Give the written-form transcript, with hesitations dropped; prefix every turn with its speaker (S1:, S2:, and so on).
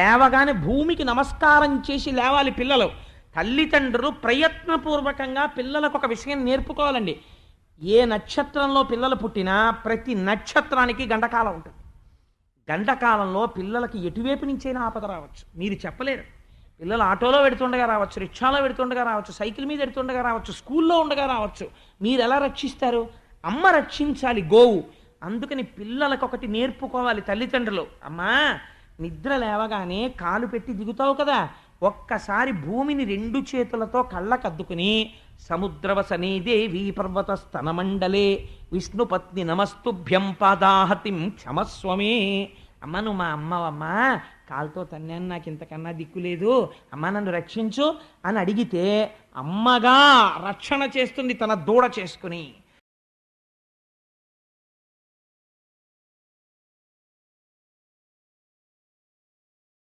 S1: లేవగానే భూమికి నమస్కారం చేసి లేవాలి పిల్లలు. తల్లిదండ్రులు ప్రయత్నపూర్వకంగా పిల్లలకు ఒక విషయం నేర్పుకోవాలండి. ఏ నక్షత్రంలో పిల్లలు పుట్టినా ప్రతి నక్షత్రానికి గండకాలం ఉంటుంది. గండకాలంలో పిల్లలకి ఎటువైపు నుంచైనా ఆపద రావచ్చు, మీరు చెప్పలేరు. పిల్లలు ఆటోలో పెడుతుండగా రావచ్చు, రిక్షాలో పెడుతుండగా రావచ్చు, సైకిల్ మీద పెడుతుండగా రావచ్చు, స్కూల్లో ఉండగా రావచ్చు. మీరు ఎలా రక్షిస్తారు? అమ్మ రక్షించాలి గోవు. అందుకని పిల్లలకు ఒకటి నేర్పుకోవాలి తల్లిదండ్రులు. అమ్మా, నిద్ర లేవగానే కాలు పెట్టి దిగుతావు కదా, ఒక్కసారి భూమిని 2 చేతులతో కళ్ళకద్దుకుని సముద్రవసనే దేవీ పర్వత స్తనమండలే విష్ణుపత్ని నమస్తుభ్యం పాదాహతిం క్షమస్వమే. అమ్మ, నువ్వు మా అమ్మవమ్మా, కాలుతో తన్నాను, నాకు ఇంతకన్నా దిక్కులేదు, అమ్మ నన్ను రక్షించు అని అడిగితే అమ్మగా రక్షణ చేస్తుంది తన దూడ చేసుకుని.